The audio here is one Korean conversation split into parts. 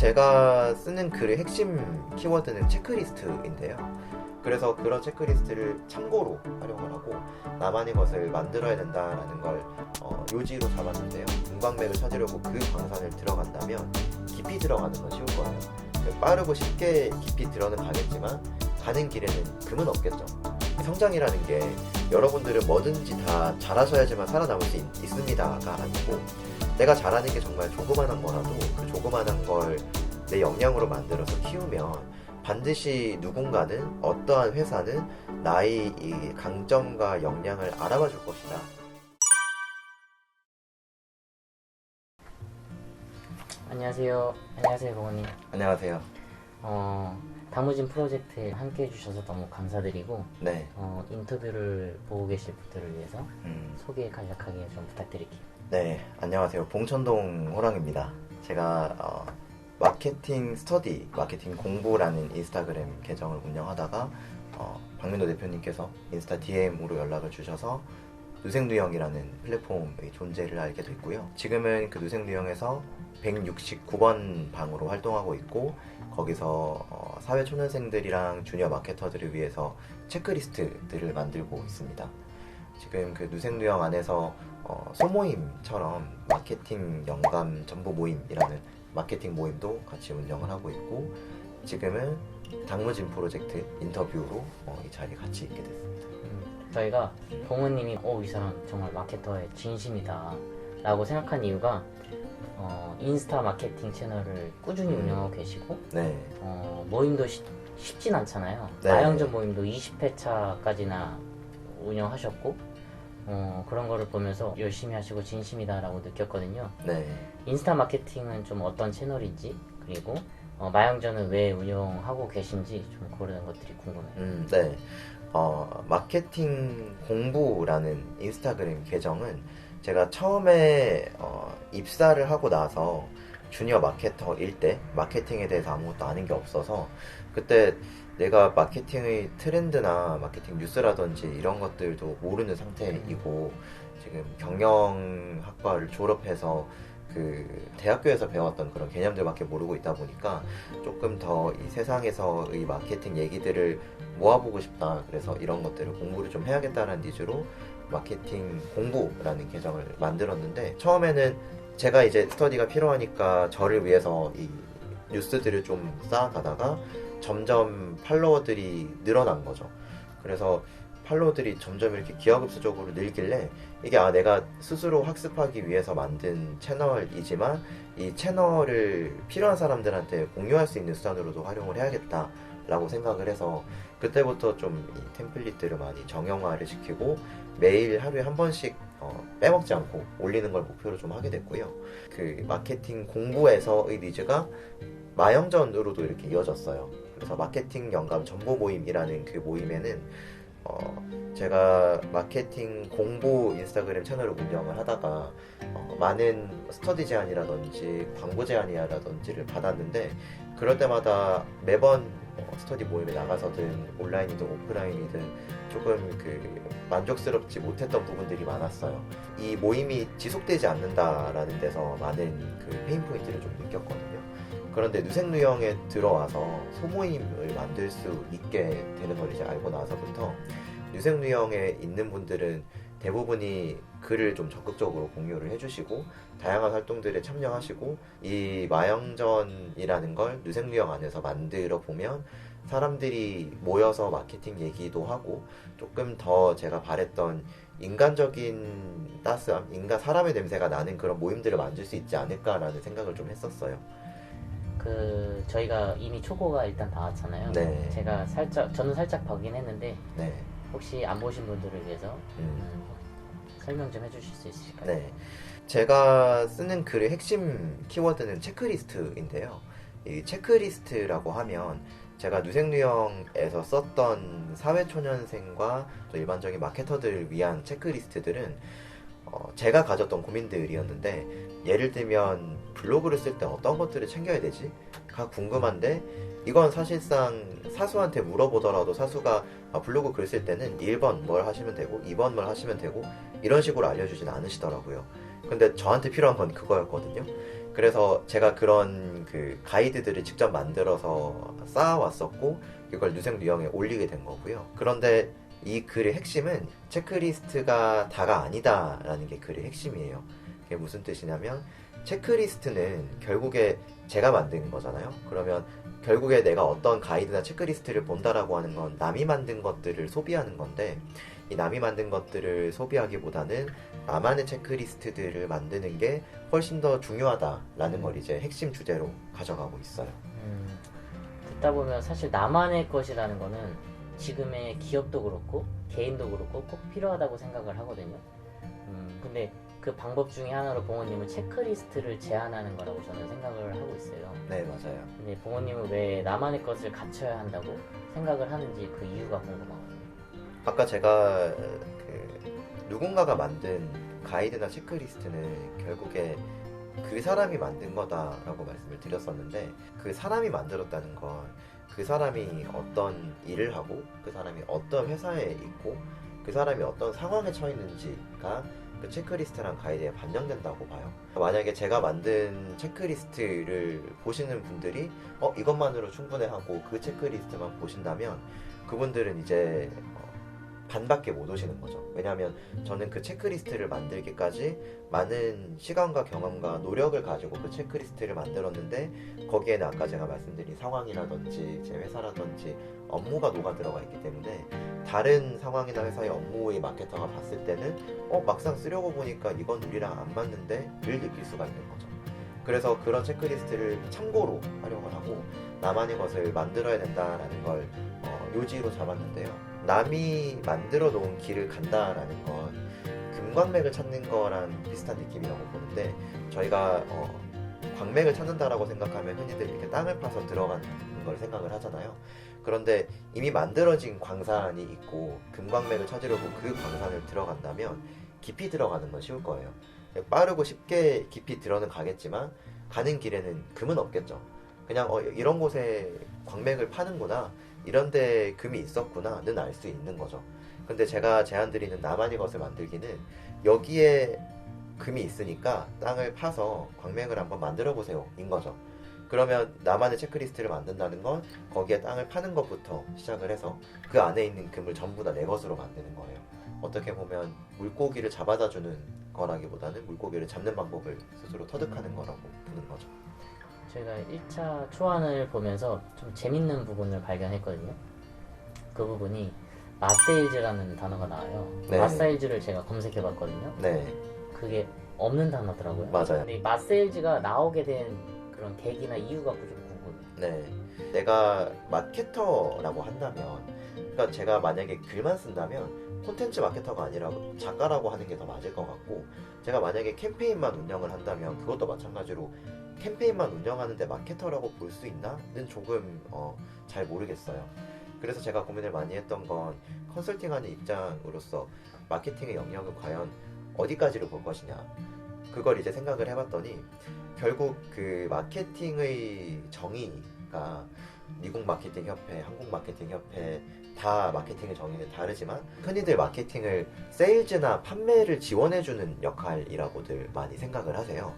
제가 쓰는 글의 핵심 키워드는 체크리스트인데요. 그래서 그런 체크리스트를 참고로 활용을 하고 나만의 것을 만들어야 된다라는 걸 요지로 잡았는데요. 문광맥을 찾으려고 그 광산을 들어간다면 깊이 들어가는 건 쉬울 거예요. 빠르고 쉽게 깊이 들어는 가겠지만 가는 길에는 금은 없겠죠. 성장이라는 게 여러분들은 뭐든지 다 잘하셔야지만 살아남을 수 있습니다가 아니고, 내가 잘하는 게 정말 조그만한 거라도 그 조그만한 걸 내 역량으로 만들어서 키우면 반드시 누군가는, 어떠한 회사는 나의 이 강점과 역량을 알아봐 줄 것이다. 안녕하세요. 안녕하세요, 고모님. 안녕하세요. 다무진 프로젝트에 함께 해주셔서 너무 감사드리고, 네. 인터뷰를 보고 계실 분들을 위해서 소개 간략하게 좀 부탁드릴게요. 네, 안녕하세요. 봉천동 호랑입니다. 제가 마케팅 스터디, 마케팅 공부라는 인스타그램 계정을 운영하다가 박민호 대표님께서 인스타 DM으로 연락을 주셔서 누생누형이라는 플랫폼의 존재를 알게 됐고요. 지금은 그 누생누형에서 169번 방으로 활동하고 있고, 거기서 사회초년생들이랑 주니어 마케터들을 위해서 체크리스트들을 만들고 있습니다. 지금 그 누생누형 안에서 소모임처럼 마케팅 영감 정보 모임이라는 마케팅 모임도 같이 운영을 하고 있고, 지금은 당무진 프로젝트 인터뷰로 이 자리에 같이 있게 됐습니다. 저희가 고모님이 이 사람 정말 마케터의 진심이다 라고 생각한 이유가 인스타 마케팅 채널을 꾸준히 운영하고 계시고, 네. 모임도 쉽진 않잖아요. 네. 마영전 모임도 20회차까지나 운영하셨고, 그런 거를 보면서 열심히 하시고 진심이다라고 느꼈거든요. 네. 인스타 마케팅은 좀 어떤 채널인지, 그리고 마영전은 왜 운영하고 계신지 좀 그런 것들이 궁금해요. 네. 마케팅 공부라는 인스타그램 계정은 제가 처음에 입사를 하고 나서 주니어 마케터일 때 마케팅에 대해서 아무것도 아는 게 없어서, 그때 내가 마케팅의 트렌드나 마케팅 뉴스라든지 이런 것들도 모르는 상태이고, 지금 경영학과를 졸업해서 그 대학교에서 배웠던 그런 개념들밖에 모르고 있다 보니까 조금 더 이 세상에서의 마케팅 얘기들을 모아보고 싶다. 그래서 이런 것들을 공부를 좀 해야겠다는 니즈로 마케팅 공부라는 계정을 만들었는데, 처음에는 제가 이제 스터디가 필요하니까 저를 위해서 이 뉴스들을 좀 쌓아가다가 점점 팔로워들이 늘어난 거죠. 그래서 팔로워들이 점점 이렇게 기하급수적으로 늘길래 이게 내가 스스로 학습하기 위해서 만든 채널이지만 이 채널을 필요한 사람들한테 공유할 수 있는 수단으로도 활용을 해야겠다 라고 생각을 해서, 그때부터 좀 이 템플릿들을 많이 정형화를 시키고 매일 하루에 한 번씩 빼먹지 않고 올리는 걸 목표로 좀 하게 됐고요. 그 마케팅 공부에서의 니즈가 마영전으로도 이렇게 이어졌어요. 그래서 마케팅 영감 정보 모임이라는 그 모임에는 제가 마케팅 공부 인스타그램 채널을 운영을 하다가 많은 스터디 제안이라든지 광고 제안이라든지를 받았는데, 그럴 때마다 매번 스터디 모임에 나가서든 온라인이든 오프라인이든 조금 그 만족스럽지 못했던 부분들이 많았어요. 이 모임이 지속되지 않는다라는 데서 많은 그 페인 포인트를 좀 느꼈거든요. 그런데 누생누형에 들어와서 소모임을 만들 수 있게 되는 걸 이제 알고 나서부터 누생누형에 있는 분들은 대부분이 글을 좀 적극적으로 공유를 해주시고 다양한 활동들에 참여하시고, 이 마영전이라는 걸 누생누형 안에서 만들어 보면 사람들이 모여서 마케팅 얘기도 하고 조금 더 제가 바랬던 인간적인 따스함, 사람의 냄새가 나는 그런 모임들을 만들 수 있지 않을까라는 생각을 좀 했었어요. 저희가 이미 초고가 일단 나왔잖아요. 네. 저는 살짝 보긴 했는데, 네. 혹시 안 보신 분들을 위해서 설명 좀 해주실 수 있으실까요? 네. 제가 쓰는 글의 핵심 키워드는 체크리스트인데요. 이 체크리스트라고 하면 제가 누생누형에서 썼던 사회초년생과 또 일반적인 마케터들을 위한 체크리스트들은 제가 가졌던 고민들이었는데, 예를 들면 블로그를 쓸 때 어떤 것들을 챙겨야 되지? 가 궁금한데, 이건 사실상 사수한테 물어보더라도 사수가 블로그 글 쓸 때는 1번 뭘 하시면 되고 2번 뭘 하시면 되고 이런 식으로 알려주진 않으시더라고요. 근데 저한테 필요한 건 그거였거든요. 그래서 제가 그런 그 가이드들을 직접 만들어서 쌓아왔었고 이걸 누생누영에 올리게 된 거고요. 그런데 이 글의 핵심은 체크리스트가 다가 아니다라는 게 글의 핵심이에요. 그게 무슨 뜻이냐면 체크리스트는 결국에 제가 만든 거잖아요. 그러면 결국에 내가 어떤 가이드나 체크리스트를 본다라고 하는 건 남이 만든 것들을 소비하는 건데 이 남이 만든 것들을 소비하기보다는 나만의 체크리스트들을 만드는 게 훨씬 더 중요하다라는 걸 이제 핵심 주제로 가져가고 있어요. 듣다 보면 사실 나만의 것이라는 거는 지금의 기업도 그렇고 개인도 그렇고 꼭 필요하다고 생각을 하거든요. 근데 그 방법 중에 하나로 봉호님은 체크리스트를 제안하는 거라고 저는 생각을 하고 있어요. 네, 맞아요. 근데 봉호님은 왜 나만의 것을 갖춰야 한다고 생각을 하는지 그 이유가 궁금하거든요. 아까 제가 그 누군가가 만든 가이드나 체크리스트는 결국에 그 사람이 만든 거다라고 말씀을 드렸었는데 그 사람이 만들었다는 건 그 사람이 어떤 일을 하고 그 사람이 어떤 회사에 있고 그 사람이 어떤 상황에 처해 있는지가 그 체크리스트랑 가이드에 반영된다고 봐요. 만약에 제가 만든 체크리스트를 보시는 분들이 이것만으로 충분해 하고 그 체크리스트만 보신다면 그분들은 이제 반밖에 못 오시는 거죠. 왜냐하면 저는 그 체크리스트를 만들기까지 많은 시간과 경험과 노력을 가지고 그 체크리스트를 만들었는데 거기에는 아까 제가 말씀드린 상황이라든지 제 회사라든지 업무가 녹아 들어가 있기 때문에 다른 상황이나 회사의 업무의 마케터가 봤을 때는 막상 쓰려고 보니까 이건 우리랑 안 맞는데 를 느낄 수가 있는 거죠. 그래서 그런 체크리스트를 참고로 활용을 하고 나만의 것을 만들어야 된다라는 걸 요지로 잡았는데요. 남이 만들어 놓은 길을 간다라는 건 금광맥을 찾는 거랑 비슷한 느낌이라고 보는데 저희가 광맥을 찾는다라고 생각하면 흔히들 이렇게 땅을 파서 들어가는 걸 생각을 하잖아요. 그런데 이미 만들어진 광산이 있고 금광맥을 찾으려고 그 광산을 들어간다면 깊이 들어가는 건 쉬울 거예요. 빠르고 쉽게 깊이 들어는 가겠지만 가는 길에는 금은 없겠죠. 그냥 이런 곳에 광맥을 파는구나, 이런 데 금이 있었구나는 알 수 있는 거죠. 근데 제가 제안드리는 나만의 것을 만들기는 여기에 금이 있으니까 땅을 파서 광맥을 한번 만들어 보세요 인 거죠. 그러면 나만의 체크리스트를 만든다는 건 거기에 땅을 파는 것부터 시작을 해서 그 안에 있는 금을 전부 다 내 것으로 만드는 거예요. 어떻게 보면 물고기를 잡아다 주는 거라기보다는 물고기를 잡는 방법을 스스로 터득하는 거라고 보는 거죠. 저희가 1차 초안을 보면서 좀 재밌는 부분을 발견했거든요. 그 부분이 마세일즈라는 단어가 나와요. 네. 마사일즈를 제가 검색해봤거든요. 네, 그게 없는 단어더라고요. 맞아요. 근데 마세일즈가 나오게 된 그런 계기나 이유가 좀 궁금해요. 네. 내가 마케터라고 한다면, 그러니까 제가 만약에 글만 쓴다면 콘텐츠 마케터가 아니라 작가라고 하는 게 더 맞을 것 같고, 제가 만약에 캠페인만 운영을 한다면 그것도 마찬가지로 캠페인만 운영하는데 마케터라고 볼 수 있나?는 조금 잘 모르겠어요. 그래서 제가 고민을 많이 했던 건 컨설팅하는 입장으로서 마케팅의 영역은 과연 어디까지로 볼 것이냐, 그걸 이제 생각을 해봤더니 결국 그 마케팅의 정의가 미국 마케팅 협회, 한국 마케팅 협회 다 마케팅의 정의는 다르지만 흔히들 마케팅을 세일즈나 판매를 지원해주는 역할이라고들 많이 생각을 하세요.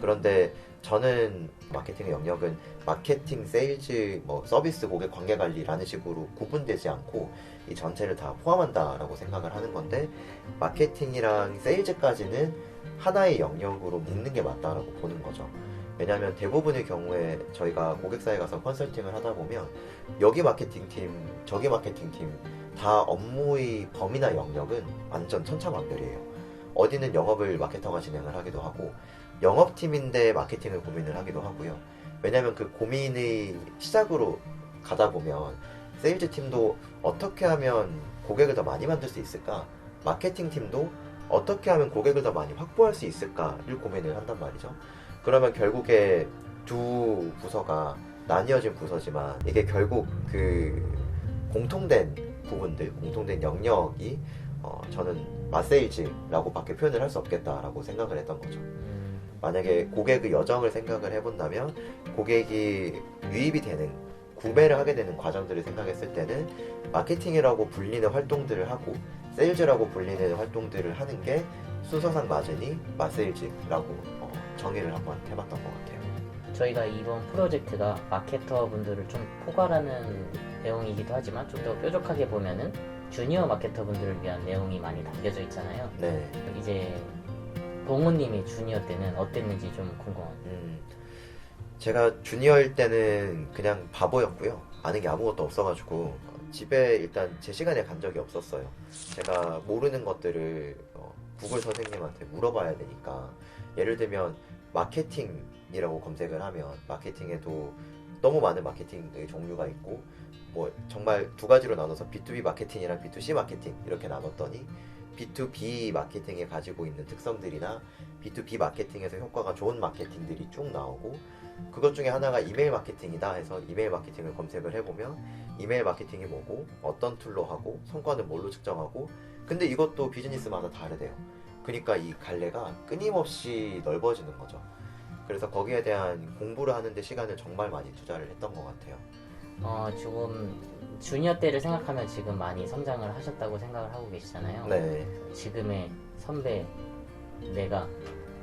그런데 저는 마케팅의 영역은 마케팅, 세일즈, 서비스, 고객 관계 관리라는 식으로 구분되지 않고 이 전체를 다 포함한다라고 생각을 하는 건데, 마케팅이랑 세일즈까지는 하나의 영역으로 묶는 게 맞다라고 보는 거죠. 왜냐하면 대부분의 경우에 저희가 고객사에 가서 컨설팅을 하다 보면 여기 마케팅팀, 저기 마케팅팀 다 업무의 범위나 영역은 완전 천차만별이에요. 어디는 영업을 마케터가 진행을 하기도 하고 영업팀인데 마케팅을 고민을 하기도 하고요. 왜냐하면 그 고민의 시작으로 가다 보면 세일즈 팀도 어떻게 하면 고객을 더 많이 만들 수 있을까? 마케팅 팀도 어떻게 하면 고객을 더 많이 확보할 수 있을까를 고민을 한단 말이죠. 그러면 결국에 두 부서가 나뉘어진 부서지만 이게 결국 그 공통된 부분들, 공통된 영역이 저는 마세일즈라고 밖에 표현을 할 수 없겠다라고 생각을 했던 거죠. 만약에 고객의 여정을 생각을 해본다면 고객이 유입이 되는, 구매를 하게 되는 과정들을 생각했을 때는 마케팅이라고 불리는 활동들을 하고 세일즈라고 불리는 활동들을 하는 게 순서상 맞으니 마세일즈라고 정의를 한번 해봤던 것 같아요. 저희가 이번 프로젝트가 마케터 분들을 좀 포괄하는 내용이기도 하지만 좀 더 뾰족하게 보면은 주니어 마케터 분들을 위한 내용이 많이 담겨져 있잖아요. 네. 이제 봉우님이 주니어 때는 어땠는지 좀 궁금합니다. 제가 주니어일 때는 그냥 바보였고요. 아는 게 아무것도 없어가지고 집에 일단 제 시간에 간 적이 없었어요. 제가 모르는 것들을 구글 선생님한테 물어봐야 되니까, 예를 들면 마케팅이라고 검색을 하면 마케팅에도 너무 많은 마케팅의 종류가 있고, 뭐 정말 두 가지로 나눠서 B2B 마케팅이랑 B2C 마케팅 이렇게 나눴더니 B2B 마케팅에 가지고 있는 특성들이나 B2B 마케팅에서 효과가 좋은 마케팅들이 쭉 나오고, 그것 중에 하나가 이메일 마케팅이다 해서 이메일 마케팅을 검색을 해보면 이메일 마케팅이 뭐고 어떤 툴로 하고 성과는 뭘로 측정하고, 근데 이것도 비즈니스마다 다르대요. 그러니까 이 갈래가 끊임없이 넓어지는 거죠. 그래서 거기에 대한 공부를 하는데 시간을 정말 많이 투자를 했던 것 같아요. 지금 주니어 때를 생각하면 지금 많이 성장을 하셨다고 생각을 하고 계시잖아요. 네. 지금의 선배 내가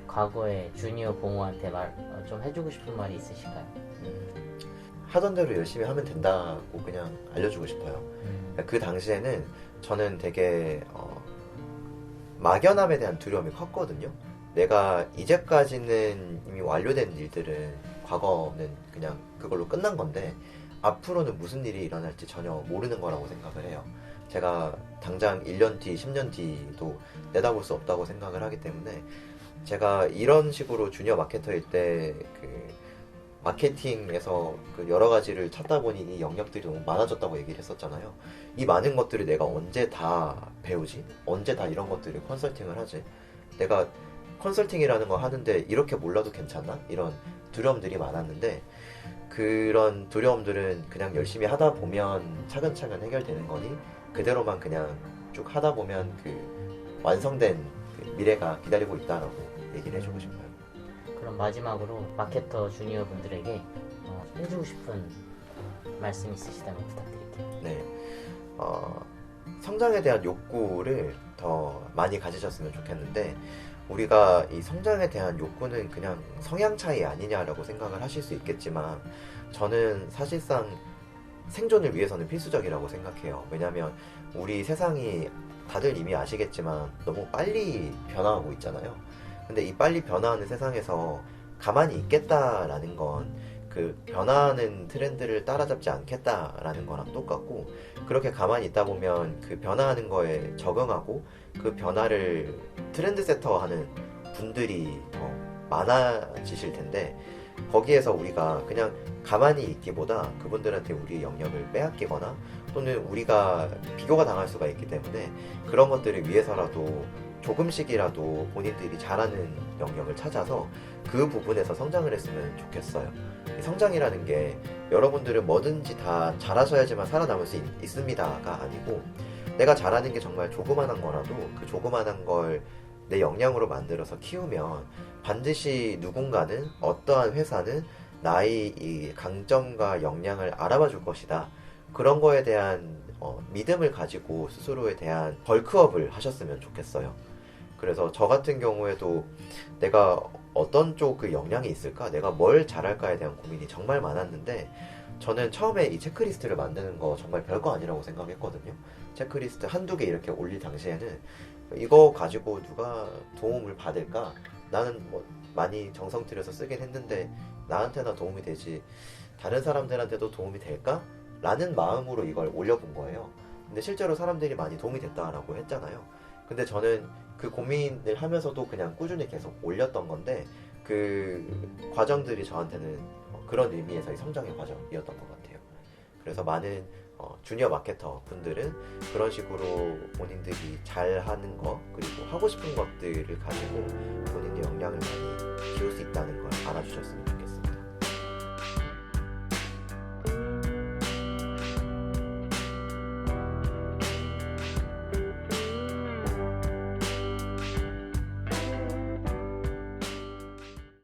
과거의 주니어 봉우한테 좀 해주고 싶은 말이 있으실까요? 하던 대로 열심히 하면 된다고 그냥 알려주고 싶어요. 그 당시에는 저는 되게 막연함에 대한 두려움이 컸거든요. 내가 이제까지는 이미 완료된 일들은 과거는 그냥 그걸로 끝난 건데 앞으로는 무슨 일이 일어날지 전혀 모르는 거라고 생각을 해요. 제가 당장 1년 뒤, 10년 뒤도 내다볼 수 없다고 생각을 하기 때문에, 제가 이런 식으로 주니어 마케터일 때 그 마케팅에서 그 여러 가지를 찾다 보니 이 영역들이 너무 많아졌다고 얘기를 했었잖아요. 이 많은 것들을 내가 언제 다 배우지? 언제 다 이런 것들을 컨설팅을 하지? 내가 컨설팅이라는 거 하는데 이렇게 몰라도 괜찮나? 이런 두려움들이 많았는데, 그런 두려움들은 그냥 열심히 하다 보면 차근차근 해결되는 거니 그대로만 그냥 쭉 하다 보면 그 완성된 그 미래가 기다리고 있다라고 얘기를 해주고 싶어요. 그럼 마지막으로 마케터 주니어 분들에게 해주고 싶은 말씀 있으시다면 부탁드릴게요. 네, 성장에 대한 욕구를 더 많이 가지셨으면 좋겠는데, 우리가 이 성장에 대한 욕구는 그냥 성향 차이 아니냐라고 생각을 하실 수 있겠지만, 저는 사실상 생존을 위해서는 필수적이라고 생각해요. 왜냐하면 우리 세상이 다들 이미 아시겠지만 너무 빨리 변화하고 있잖아요. 근데 이 빨리 변화하는 세상에서 가만히 있겠다라는 건 그 변화하는 트렌드를 따라잡지 않겠다라는 거랑 똑같고, 그렇게 가만히 있다 보면 그 변화하는 거에 적응하고 그 변화를 트렌드 세터하는 분들이 더 많아지실 텐데, 거기에서 우리가 그냥 가만히 있기보다 그분들한테 우리의 영역을 빼앗기거나 또는 우리가 비교가 당할 수가 있기 때문에, 그런 것들을 위해서라도 조금씩이라도 본인들이 잘하는 영역을 찾아서 그 부분에서 성장을 했으면 좋겠어요. 이 성장이라는 게 여러분들은 뭐든지 다 잘하셔야지만 살아남을 수 있습니다가 아니고, 내가 잘하는 게 정말 조그만한 거라도 그 조그만한 걸 내 역량으로 만들어서 키우면 반드시 누군가는, 어떠한 회사는 나의 이 강점과 역량을 알아봐 줄 것이다. 그런 거에 대한 믿음을 가지고 스스로에 대한 벌크업을 하셨으면 좋겠어요. 그래서 저 같은 경우에도 내가 어떤 쪽 그 역량이 있을까? 내가 뭘 잘할까에 대한 고민이 정말 많았는데, 저는 처음에 이 체크리스트를 만드는 거 정말 별거 아니라고 생각했거든요. 체크리스트 한두 개 이렇게 올릴 당시에는 이거 가지고 누가 도움을 받을까? 나는 뭐 많이 정성 들여서 쓰긴 했는데 나한테나 도움이 되지 다른 사람들한테도 도움이 될까? 라는 마음으로 이걸 올려본 거예요. 근데 실제로 사람들이 많이 도움이 됐다라고 했잖아요. 근데 저는 그 고민을 하면서도 그냥 꾸준히 계속 올렸던 건데, 그 과정들이 저한테는 그런 의미에서의 성장의 과정이었던 것 같아요. 그래서 많은 주니어 마케터 분들은 그런 식으로 본인들이 잘하는 거, 그리고 하고 싶은 것들을 가지고 본인의 역량을 많이 키울 수 있다는 걸 알아주셨으면 좋겠습니다.